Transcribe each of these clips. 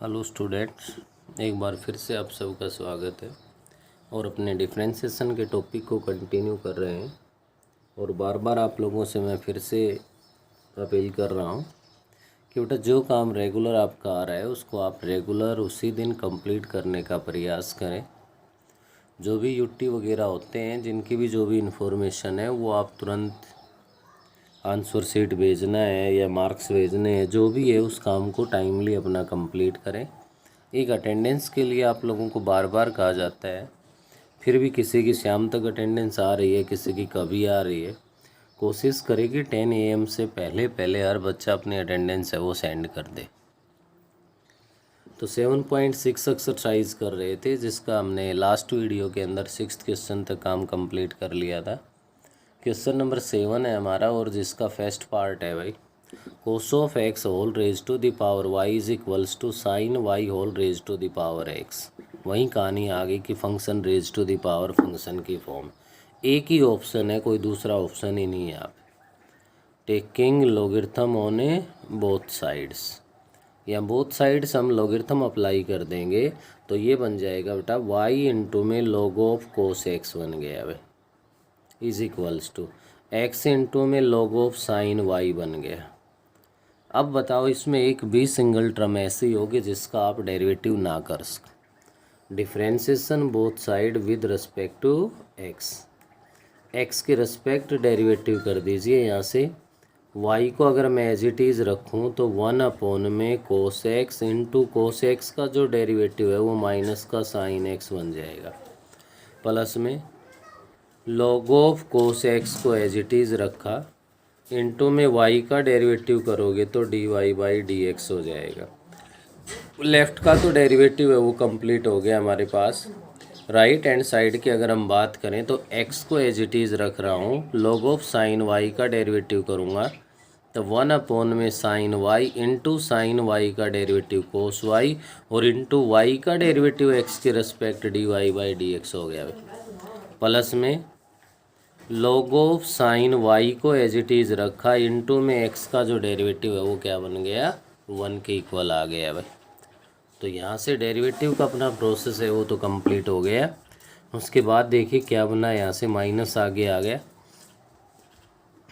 Hello students, एक बार फिर से आप सबका स्वागत है और अपने डिफरेंशिएशन के टॉपिक को कंटिन्यू कर रहे हैं। और बार बार आप लोगों से मैं फिर से अपील कर रहा हूं कि बेटा जो काम रेगुलर आपका आ रहा है उसको आप रेगुलर उसी दिन कंप्लीट करने का प्रयास करें। जो भी यूटी वगैरह होते हैं, जिनकी भी जो भी इन्फॉर्मेशन है वो आप तुरंत आंसर शीट भेजना है या मार्क्स भेजने हैं, जो भी है उस काम को टाइमली अपना कंप्लीट करें। एक अटेंडेंस के लिए आप लोगों को बार बार कहा जाता है, फिर भी किसी की शाम तक अटेंडेंस आ रही है, किसी की कभी आ रही है। कोशिश करें कि 10 AM से पहले पहले हर बच्चा अपनी अटेंडेंस है वो सेंड कर दे। तो 7.6 एक्सरसाइज कर रहे थे, जिसका हमने लास्ट वीडियो के अंदर 6th क्वेश्चन तक काम कंप्लीट कर लिया था। क्वेश्चन नंबर 7 है हमारा, और जिसका फर्स्ट पार्ट है भाई, cos of x whole raise to the power y is equals to sine y whole raise to the power x। वहीं कहानी आ गई कि function raise to the power function की फॉर्म। एक ही ऑप्शन है, कोई दूसरा ऑप्शन ही नहीं है। आप taking logarithm on a both sides, या बोथ साइड्स हम लॉगरिथम अप्लाई कर देंगे तो ये बन जाएगा बेटा y इंटू में log ऑफ cos x बन गया भाई, is equals to x into में log ऑफ साइन y बन गया। अब बताओ, इसमें एक भी सिंगल टर्म ऐसी होगी जिसका आप डेरिवेटिव ना कर सको। Differentiation both side with respect to X के रिस्पेक्ट डेरिवेटिव कर दीजिए। यहाँ से y को अगर मैं एज इट इज़ रखूँ तो 1 में cos x into cos x का जो डेरिवेटिव है वो माइनस का साइन x बन जाएगा, प्लस में log ऑफ cos x को एज इट इज़ रखा, इंटू में y का डेरिवेटिव करोगे तो dy बाई डी एक्स हो जाएगा। लेफ़्ट का तो डेरिवेटिव है वो कंप्लीट हो गया हमारे पास। राइट हैंड साइड की अगर हम बात करें तो x को एज इट इज़ रख रहा हूँ, log ऑफ साइन y का डेरिवेटिव करूँगा तो 1 में sine y into sine y का डेरिवेटिव cos y और इंटू y का डेरिवेटिव x के respect dy by D x हो गया, प्लस में log ऑफ साइन y को एज इट इज़ रखा, इंटू में x का जो डेरिवेटिव है वो क्या बन गया, 1 के इक्वल आ गया भाई। तो यहाँ से डेरिवेटिव का अपना प्रोसेस है वो तो कंप्लीट हो गया। उसके बाद देखिए क्या बना, यहाँ से माइनस आगे आ गया,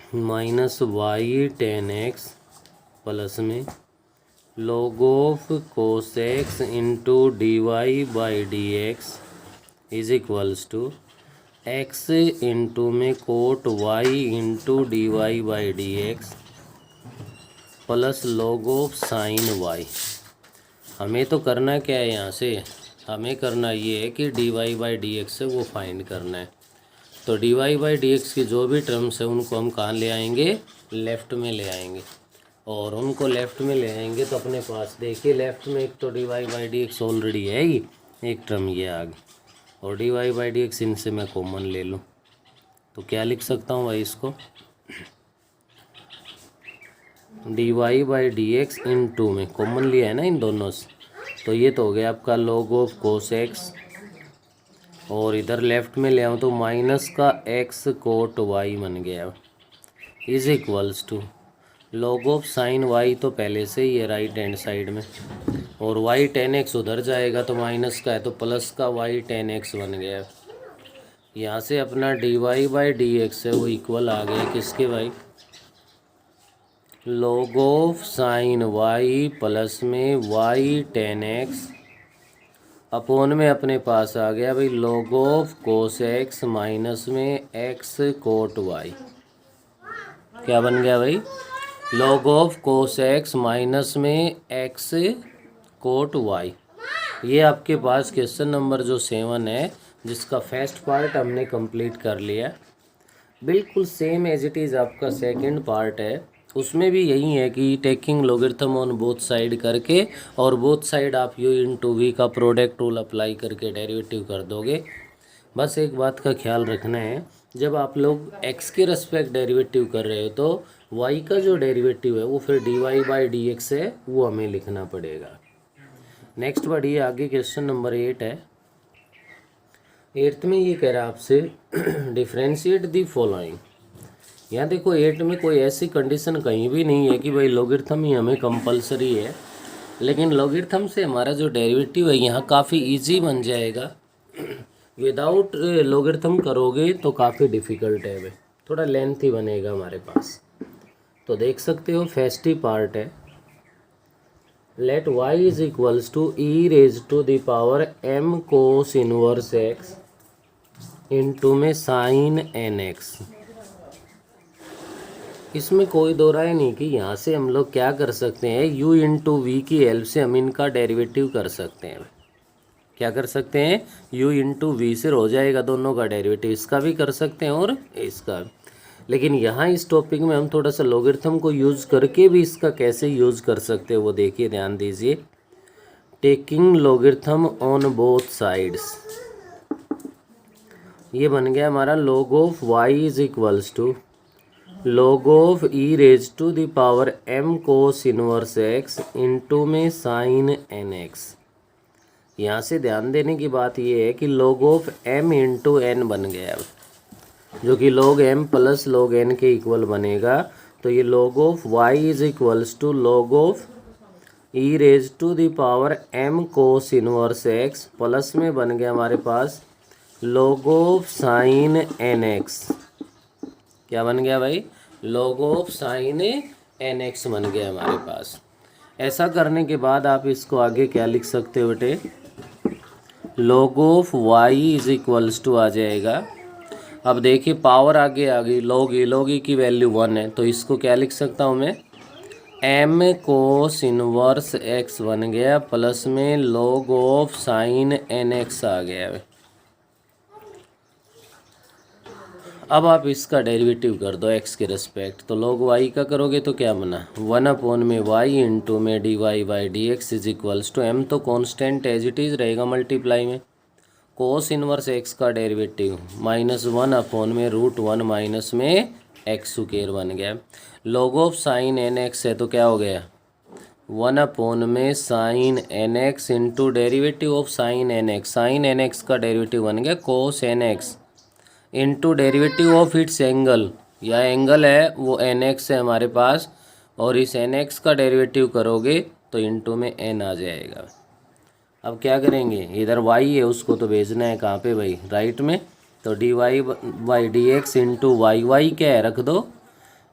minus Y ten X plus में log of cos x into D Y by D x is equals to x into में cot y into D Y by D X plus log of sine y। हमें तो करना क्या है, यहाँ से हमें करना ये है कि D Y by D X से वो फाइंड करना है। तो D Y by D X की जो भी टर्म्स है उनको हम कहाँ ले आएंगे, लेफ़्ट में ले आएंगे। और उनको लेफ़्ट में ले आएंगे तो अपने पास देखिए लेफ़्ट में एक तो D Y by D X already है ही, एक टर्म ये आ गई, और D Y by D X इनसे मैं कॉमन ले लूँ तो क्या लिख सकता हूँ भाई, इसको D Y by D X into में कॉमन लिया है ना इन दोनों से, तो ये तो हो गया आपका log ऑफ cos x, और इधर लेफ़्ट में ले आऊँ तो माइनस का x कोट y बन गया, is equals to log of sine y तो पहले से ही है राइट हैंड साइड में, और y टेन एक्स उधर जाएगा तो माइनस का है तो प्लस का y टेन एक्स बन गया। यहाँ से अपना D Y by D X है वो इक्वल आ गया किसके भाई, log of sine y plus में y टेन एक्स अपोन में अपने पास आ गया भाई log of cos x minus में x कोट y। क्या बन गया भाई, log of cos x minus में x कोट y। ये आपके पास क्वेश्चन नंबर जो 7 है, जिसका फर्स्ट पार्ट हमने कंप्लीट कर लिया। बिल्कुल सेम एज इट इज़ आपका सेकंड पार्ट है, उसमें भी यही है कि taking logarithm on both side करके, और बोथ साइड आप यू इंटू वी का प्रोडक्ट रूल अप्लाई करके डेरिवेटिव कर दोगे। बस एक बात का ख्याल रखना है, जब आप लोग x के रेस्पेक्ट डेरिवेटिव कर रहे हो तो y का जो डेरिवेटिव है वो फिर D Y by D X है वो हमें लिखना पड़ेगा। नेक्स्ट बढ़िए आगे, क्वेश्चन नंबर 8 है। 8th में ये कह रहा है आपसे डिफ्रेंशिएट दी फॉलोइंग। यहाँ देखो 8 में कोई ऐसी कंडीशन कहीं भी नहीं है कि भाई लॉगरिथम ही हमें कंपलसरी है। लेकिन लॉगरिथम से हमारा जो डेरिवेटिव है यहाँ काफ़ी इजी बन जाएगा। विदाउट लॉगरिथम करोगे तो काफ़ी डिफ़िकल्ट है भाई, थोड़ा लेंथी बनेगा हमारे पास। तो देख सकते हो फर्स्ट ही पार्ट है, let y is equals to E raise to the power m cos inverse x into में साइन एन एक्स। इसमें कोई दो राय नहीं कि यहाँ से हम लोग क्या कर सकते हैं, u इंटू वी की हेल्प से हम इनका डेरिवेटिव कर सकते हैं। क्या कर सकते हैं, u इंटू वी से हो जाएगा दोनों का डेरिवेटिव, इसका भी कर सकते हैं और इसका भी। लेकिन यहाँ इस टॉपिक में हम थोड़ा सा लॉगरिथम को यूज़ करके भी इसका कैसे यूज़ कर सकते हैं वो देखिए, ध्यान दीजिए। Taking logarithm on both sides, ये बन गया हमारा log of y is equals to log of E raise to the power m cos inverse x into में साइन एन एक्स। यहाँ से ध्यान देने की बात ये है कि log of m into N बन गया, जो कि log m plus log n के इक्वल बनेगा। तो ये log of y is equals to log of E raise to the power m cos inverse x plus में बन गया हमारे पास log of sine N X. क्या बन गया भाई, log of sine N X बन गया हमारे पास। ऐसा करने के बाद आप इसको आगे क्या लिख सकते हो बेटे, log of y is equals to आ जाएगा। अब देखिए पावर आगे आ गई, log e की वैल्यू 1 है, तो इसको क्या लिख सकता हूँ मैं, m कोस इनवर्स x बन गया प्लस में log of sine N X आ गया। अब आप इसका डेरिवेटिव कर दो x के रिस्पेक्ट, तो log y का करोगे तो क्या बना, 1 में y इंटू में dy by D x is equals to m तो कॉन्स्टेंट एज इट इज़ रहेगा मल्टीप्लाई में कोस इनवर्स x का डेरिवेटिव -1 में √1 माइनस में x स्क्वायर बन गया। log of sine N X है तो क्या हो गया, 1 में sine N X into derivative of sine N X, sine N X का डेरिवेटिव बन गया cos N X into derivative of its angle, या एंगल है वो एन एक्स है हमारे पास, और इस एन एक्स का डेरिवेटिव करोगे तो इंटू में एन आ जाएगा। अब क्या करेंगे, इधर वाई है उसको तो भेजना है कहाँ पे भाई, राइट में, तो D Y by D X into Y, Y क्या है रख दो,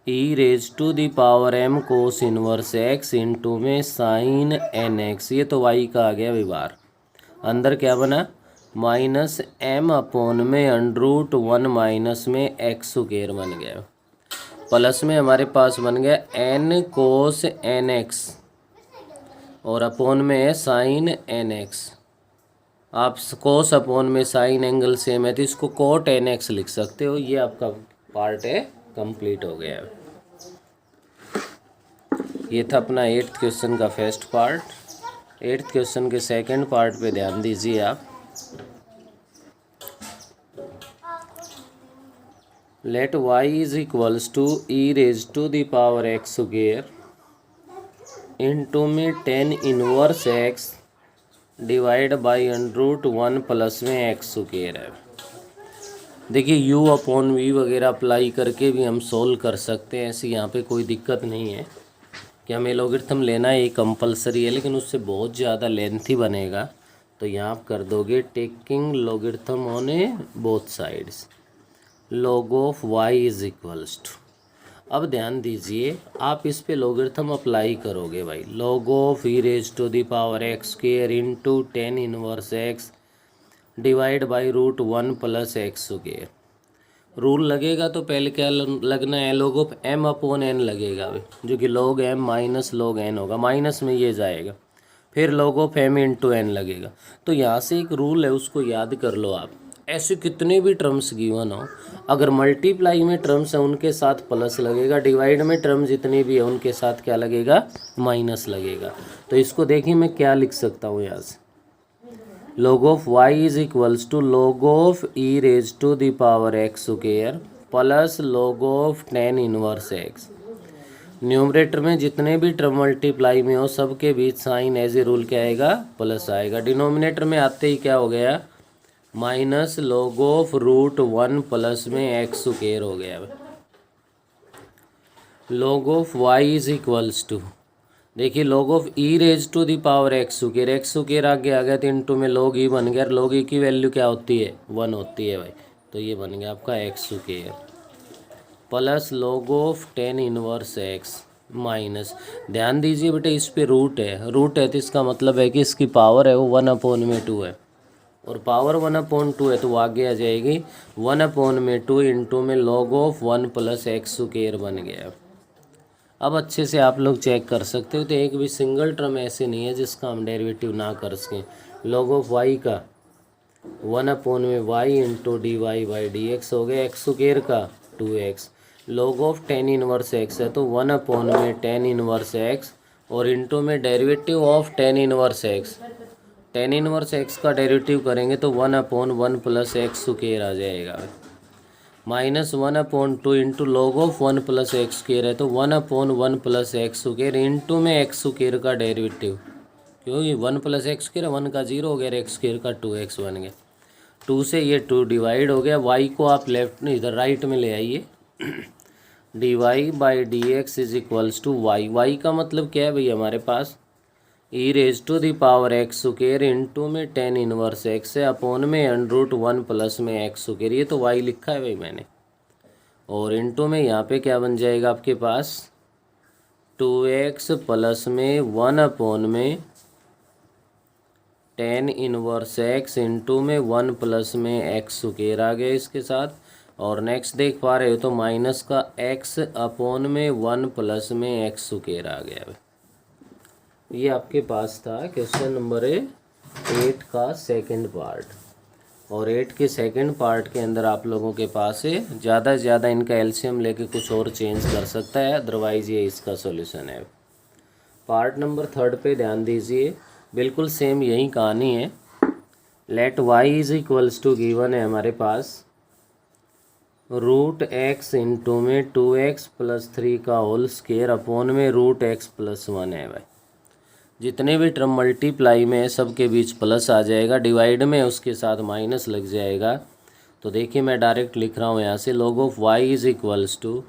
E raise to the power m cos inverse x into में साइन एन एक्स, ये तो y का आ गया भाई बाहर। अंदर क्या बना, -m/में √1 माइनस में x स्क्वायर बन गया, प्लस में हमारे पास बन गया n कोस एन एक्स और अपॉन में है साइन एन एक्स। आप कोस अपॉन में साइन एंगल सेम है तो इसको कोट एन एक्स लिख सकते हो। ये आपका पार्ट है, कंप्लीट हो गया। ये था अपना 8th क्वेश्चन का फर्स्ट पार्ट। 8th क्वेश्चन के सेकंड पार्ट पे ध्यान दीजिए आप। Let y is equals to E raise to the power x square into में 10 inverse x divide by √1 plus में x स्क्वायर है। देखिए u अपॉन v वगैरह अप्लाई करके भी हम सोल्व कर सकते हैं, ऐसी यहाँ पे कोई दिक्कत नहीं है कि हमें लॉगरिथम लेना है, ये कंपलसरी है, लेकिन उससे बहुत ज़्यादा लेंथी बनेगा। तो यहाँ आप कर दोगे taking logarithm on both sides, log of y is equals to. अब ध्यान दीजिए आप इस पे लॉगरिथम अप्लाई करोगे भाई, log of E raise to the power x square into 10 inverse x divide by √1 plus x square. Rule लगेगा तो पहले क्या लगना है, log of m upon n लगेगा जो कि log m minus log n होगा, माइनस में ये जाएगा, फिर log of m into n लगेगा। तो यहाँ से एक रूल है उसको याद कर लो आप। ऐसे कितने भी टर्म्स गिवन हो, अगर मल्टीप्लाई में टर्म्स है उनके साथ प्लस लगेगा, डिवाइड में टर्म जितने भी है उनके साथ क्या लगेगा, माइनस लगेगा। तो इसको देखिए मैं क्या लिख सकता हूँ यहाँ से, log of y is equals to log of E raise to the power x square plus log of 10 inverse x। Numerator में जितने भी टर्म मल्टीप्लाई में हो सबके बीच साइन एज ए रूल क्या आएगा, प्लस आएगा। डिनोमिनेटर में आते ही क्या हो गया, माइनस log ऑफ √1 प्लस में x स्क्वायर हो गया। log of y is equals to देखिए log of E raise to the power x square आगे आ गया तो इंटू में log ई बन गया। log ई की वैल्यू क्या होती है 1 होती है भाई। तो ये बन गया आपका x square plus log of ten inverse x minus, ध्यान दीजिए बेटा इस पे रूट है तो इसका मतलब है कि इसकी पावर है वो 1/2 है, और पावर 1/2 है तो वो आगे आ जाएगी 1/2 इंटू में log of 1 plus x square बन गया। अब अच्छे से आप लोग चेक कर सकते हो तो एक भी सिंगल टर्म ऐसे नहीं है जिसका हम डेरिवेटिव ना कर सकें। log ऑफ वाई का 1/y into D Y by D x हो गया, एक्स स्क्वायर का 2x, log of ten inverse x है तो 1/10 इनवर्स एक्स, और इंटू में derivative of ten inverse x, ten inverse x का डेरिवेटिव करेंगे तो 1/1 प्लस एक्स स्क्वायर आ जाएगा, minus 1/2 into log of 1 plus x square है तो 1/1 प्लस एक्स स्क्वायर इंटू में एक्स स्क्वायर का डेरिवेटिव, क्योंकि 1 प्लस एक्स स्क्वायर 1 का 0 हो गया, एक्स स्क्वायर का 2x बन गया। 2 से ये 2 डिवाइड हो गया, y को आप लेफ्ट में इधर राइट में ले आइए, D Y by D x is equals to Y. Y का मतलब क्या है भाई हमारे पास E raise to the power x square into में टेन इनवर्स एक्स है अपॉन में √1 प्लस में एक्स स्क्वायर, ये तो वाई लिखा है भाई मैंने, और इंटू में यहाँ पे क्या बन जाएगा आपके पास 2x प्लस में 1/10 इनवर्स एक्स इंटू में 1 प्लस में एक्स स्क्वायर आ गया इसके साथ, और नेक्स्ट देख पा रहे हो तो माइनस का x अपॉन में 1 प्लस में एक्स स्क्वायर आ गया भाई। ये आपके पास था क्वेश्चन नंबर 8 का सेकंड पार्ट, और 8 के सेकंड पार्ट के अंदर आप लोगों के पास है ज़्यादा से ज़्यादा इनका एलसीएम लेके कुछ और चेंज कर सकता है, अदरवाइज़ ये इसका सॉल्यूशन है। पार्ट नंबर 3 पे ध्यान दीजिए, बिल्कुल सेम यही कहानी है। Let y is equals to given है हमारे पास √x इंटू में 2x प्लस 3 का होल स्क्वायर अपॉन में √x प्लस 1 है भाई। जितने भी टर्म मल्टीप्लाई में है सब के बीच प्लस आ जाएगा, डिवाइड में उसके साथ माइनस लग जाएगा। तो देखिए मैं डायरेक्ट लिख रहा हूँ यहाँ से log of y is equals to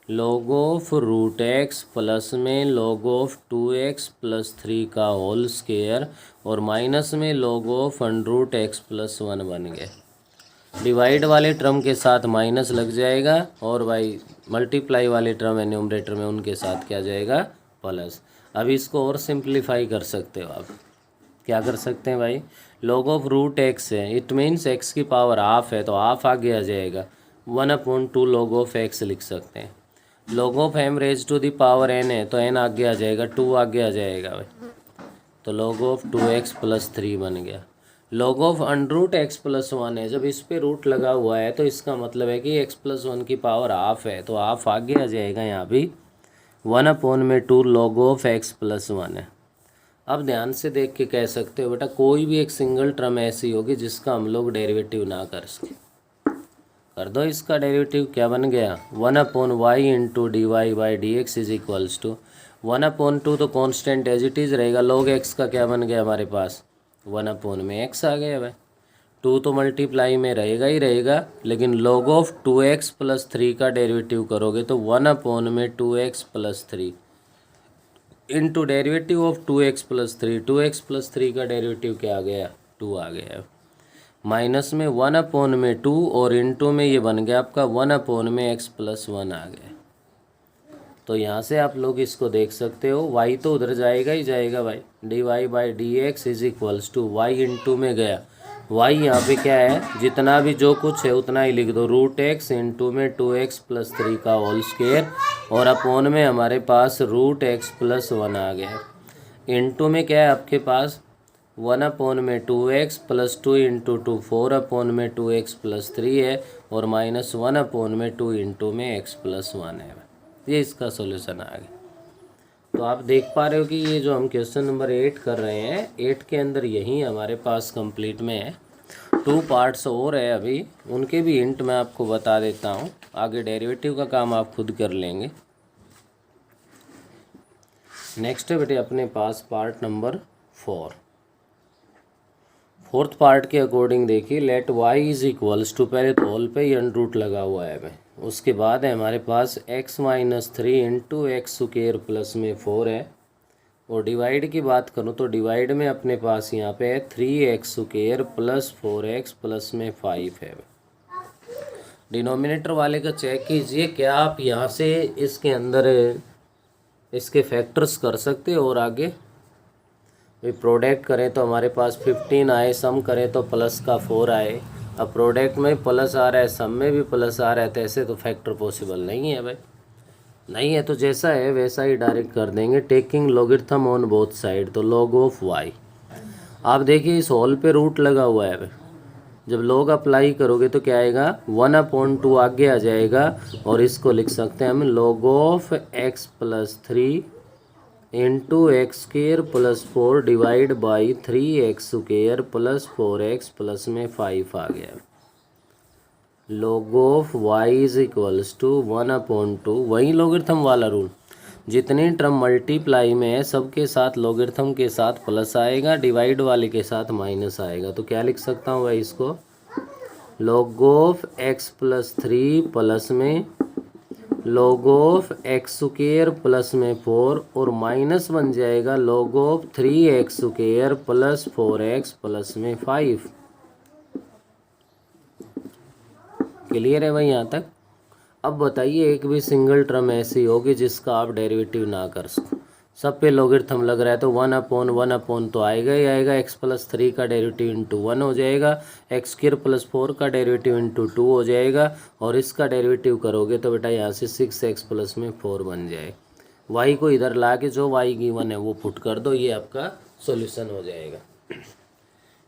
log of √x plus में log ऑफ 2x प्लस 3 का होल स्क्वायर, और माइनस में log ऑफ √x प्लस 1 बन गए। डिवाइड वाले टर्म के साथ माइनस लग जाएगा, और भाई मल्टीप्लाई वाले टर्म है न्यूमरेटर में उनके साथ क्या जाएगा प्लस। अब इसको और सिंप्लीफाई कर सकते हो आप, क्या कर सकते हैं भाई, log ऑफ √x है, इट मीन्स x की पावर हाफ है तो हाफ आगे आ जाएगा, 1/2 log ऑफ x लिख सकते हैं। log of m raise to the power n है तो n आगे आ जाएगा, 2 आगे आ जाएगा भाई, तो log ऑफ 2x प्लस 3 बन गया। log ऑफ √x प्लस 1 है, जब इस पे रूट लगा हुआ है तो इसका मतलब है कि x प्लस 1 की पावर हाफ है तो हाफ आगे आ जाएगा, यहाँ भी 1/2 log ऑफ x प्लस 1 है। अब ध्यान से देख के कह सकते हो बेटा कोई भी एक सिंगल टर्म ऐसी होगी जिसका हम लोग डेरिवेटिव ना कर सके, कर दो इसका डेरिवेटिव, क्या बन गया 1/y into D Y by D x is equals to 1/2 तो कॉन्स्टेंट एज इट इज़ रहेगा, log x का क्या बन गया हमारे पास 1/x आ गया भाई, 2 तो मल्टीप्लाई में रहेगा ही रहेगा, लेकिन log ऑफ 2x प्लस 3 का डेरिवेटिव करोगे तो 1/2x plus 3 into derivative of 2x plus 3, 2x plus 3 का डेरिवेटिव क्या आ गया 2 आ गया, माइनस में 1/2 और इंटू में ये बन गया आपका 1/x प्लस 1 आ गया। तो यहाँ से आप लोग इसको देख सकते हो, y तो उधर जाएगा ही जाएगा भाई, d Y by D x is equals to y into में गया, y यहाँ पे क्या है जितना भी जो कुछ है उतना ही लिख दो, √x इंटू में 2x प्लस 3 का होल स्क्वायर, और अपॉन में हमारे पास √x प्लस 1 आ गया, इंटू में क्या है आपके पास 1/2x plus 2 into 2 4/में 2x plus 3 है, और माइनस 1/2 इंटू में x प्लस 1 है। ये इसका सॉल्यूशन आ गया। तो आप देख पा रहे हो कि ये जो हम क्वेश्चन नंबर 8 कर रहे हैं, 8 के अंदर यही हमारे पास कंप्लीट में है, 2 पार्ट्स और है अभी, उनके भी हिंट मैं आपको बता देता हूँ, आगे डेरिवेटिव का काम आप खुद कर लेंगे। नेक्स्ट है बेटे अपने पास पार्ट नंबर 4। फोर्थ पार्ट के अकॉर्डिंग देखिए, let y is equals to, पहले तो होल पे ही अंडर लगा हुआ है भाई, उसके बाद है हमारे पास x-3 into x square plus में 4 है, और डिवाइड की बात करूँ तो डिवाइड में अपने पास यहाँ पे है 3x² प्लस 4x प्लस में 5 है। डिनोमिनेटर वाले का चेक कीजिए, क्या आप यहाँ से इसके अंदर इसके फैक्टर्स कर सकते हो और आगे भी प्रोडक्ट करें तो हमारे पास 15 आए, सम करें तो प्लस का 4 आए। अब प्रोडक्ट में प्लस आ रहा है, सम में भी प्लस आ रहा है, तो ऐसे तो फैक्टर पॉसिबल नहीं है भाई, नहीं है। तो जैसा है वैसा ही डायरेक्ट कर देंगे। Taking logarithm on both side, तो लॉग ऑफ वाई। आप देखिए इस होल पे रूट लगा हुआ है, जब लॉग अप्लाई करोगे तो क्या आएगा 1/2 आगे आ जाएगा, और इसको लिख सकते हैं हम log of x+3 into x² plus 4 divide by 3x² plus 4x plus में 5 आ गया। Log of y is equals to 1/2, वही लॉगरिथम वाला रूल, जितने टर्म मल्टीप्लाई में है सबके साथ लॉगरिथम के साथ प्लस आएगा, डिवाइड वाले के साथ माइनस आएगा। तो क्या लिख सकता हूँ भाई इसको, लॉग ऑफ x+3 प्लस में लॉग ऑफ x² प्लस में 4 और माइनस बन जाएगा log of 3x² plus 4x plus में 5। क्लियर है भाई यहाँ तक। अब बताइए एक भी सिंगल टर्म ऐसी होगी जिसका आप डेरिवेटिव ना कर सको, सब पे लॉगरिथम लग रहा है, तो 1/1 तो आएगा ही आएगा। x+3 का डेरिवेटिव इंटू 1 हो जाएगा, x² प्लस 4 का डेरिवेटिव इंटू 2 हो जाएगा, और इसका डेरिवेटिव करोगे तो बेटा यहाँ से 6x प्लस में 4 बन जाए। y को इधर ला के जो y गिवन है वो पुट कर दो, ये आपका सॉल्यूशन हो जाएगा।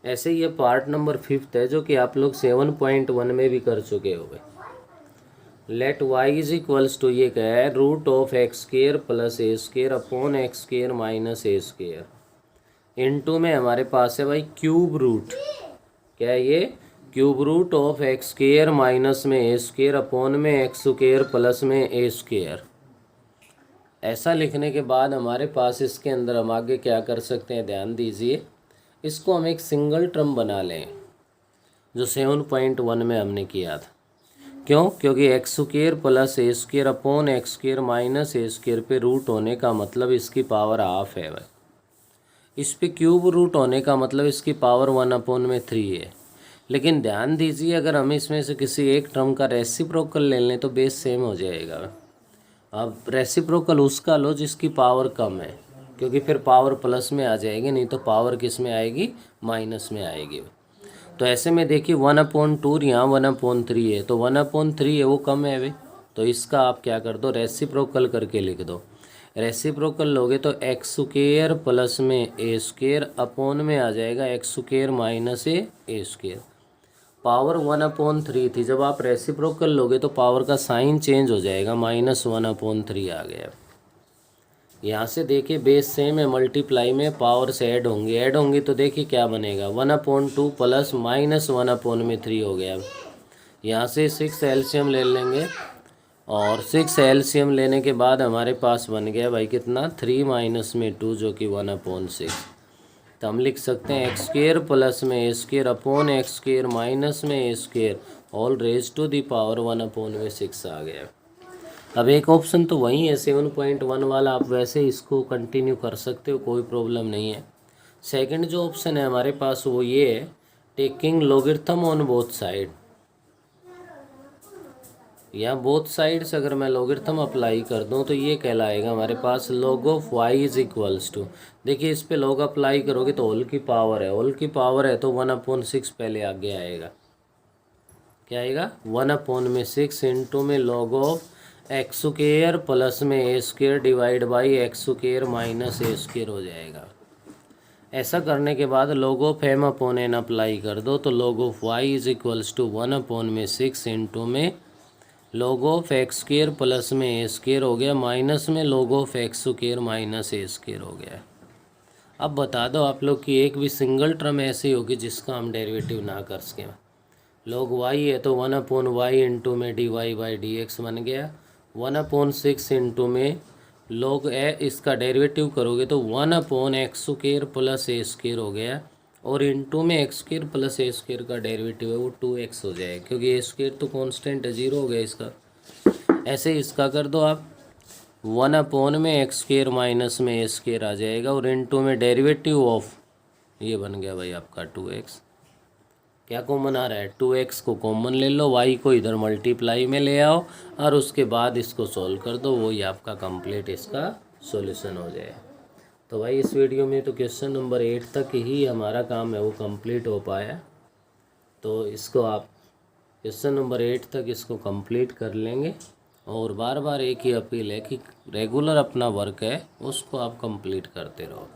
ऐसे ये पार्ट नंबर 5 है जो कि आप लोग 7.1 में भी कर चुके हो गए। Let y is equals to, ये क्या है, root of x² plus a² upon x² minus a²। Into में हमारे पास है भाई क्यूब रूट, क्या है ये, cube root of x² minus में a² अपॉन में x² प्लस में a²। ऐसा लिखने के बाद हमारे पास इसके अंदर हम आगे क्या कर सकते हैं, ध्यान दीजिए। इसको हम एक सिंगल टर्म बना लें जो 7.1 में हमने किया था। क्यों, क्योंकि x² plus a² upon x² minus a² पे रूट होने का मतलब इसकी पावर हाफ है भाई, इस पे क्यूब रूट होने का मतलब इसकी पावर 1/3 है। लेकिन ध्यान दीजिए अगर हम इसमें से किसी एक टर्म का रेसिप्रोकल ले लें तो बेस सेम हो जाएगा। अब रेसिप्रोकल उसका लो जिसकी पावर कम है, क्योंकि फिर पावर प्लस में आ जाएगी, नहीं तो पावर किस में आएगी, माइनस में आएगी। तो ऐसे में देखिए 1/2 यहाँ 1/3 है, तो 1/3 है वो कम है भाई, तो इसका आप क्या कर दो, रेसिप्रोकल करके लिख दो। रेसिप्रोकल लोगे तो x² प्लस में a² अपॉन में आ जाएगा x² माइनस a²। पावर 1/3 थी, जब आप रेसिप्रोकल लोगे तो पावर का साइन चेंज हो जाएगा, -1/3 आ गया। यहाँ से देखिए बेस सेम है, मल्टीप्लाई में पावर से ऐड होंगी तो देखिए क्या बनेगा, 1/2 प्लस -1/3 हो गया। यहाँ से 6 एलसीएम ले लेंगे, और 6 एलसीएम लेने के बाद हमारे पास बन गया भाई कितना, 3 माइनस में 2 जो कि 1/6। तो हम लिख सकते हैं x² प्लस में a² अपॉन x² माइनस में a² all raise to the power 1/6 आ गया। अब एक ऑप्शन तो वही है 7.1 वाला, आप वैसे इसको कंटिन्यू कर सकते हो, कोई प्रॉब्लम नहीं है। सेकंड जो ऑप्शन है हमारे पास वो ये है, taking logarithm on both side. या बोथ साइड्स अगर मैं लॉगरिथम अप्लाई कर दूं तो ये कहलाएगा हमारे पास log of y is equals to, देखिए इस पे log अप्लाई करोगे तो होल की पावर है, होल की पावर है तो 1/6 पहले आगे आएगा, क्या आएगा 1/6 इंटू में log ऑफ x² प्लस में a² divide by x² minus a² हो जाएगा। ऐसा करने के बाद log ऑफ m/n अप्लाई कर दो तो log of y is equals to 1/6 into में log ऑफ x² प्लस में a² हो गया, माइनस में log of x² minus a² हो गया। अब बता दो आप लोग कि एक भी सिंगल टर्म ऐसी होगी जिसका हम डेरिवेटिव ना कर सकें। log y है तो 1/y इंटू में dy बाई dx बन गया, 1/6 इंटू में log इसका डेरिवेटिव करोगे तो 1/x² प्लस a² हो गया, और इंटू में x² प्लस a² का डेरिवेटिव है वो 2x हो जाएगा, क्योंकि a² तो कांस्टेंट है, 0 हो गया इसका। ऐसे इसका कर दो आप, 1 में एक्स स्क्र माइनस में ए स्क्र आ जाएगा और इनटू में डेरिवेटिव ऑफ, ये बन गया भाई आपका 2x। क्या कॉमन आ रहा है, 2x को कॉमन ले लो, y को इधर मल्टीप्लाई में ले आओ और उसके बाद इसको सॉल्व कर दो, वही आपका कंप्लीट इसका सॉल्यूशन हो जाए। तो भाई इस वीडियो में तो क्वेश्चन नंबर 8 तक ही हमारा काम है वो कंप्लीट हो पाया। तो इसको आप क्वेश्चन नंबर 8 तक इसको कंप्लीट कर लेंगे। और बार बार एक ही अपील है कि रेगुलर अपना वर्क है उसको आप कंप्लीट करते रहो।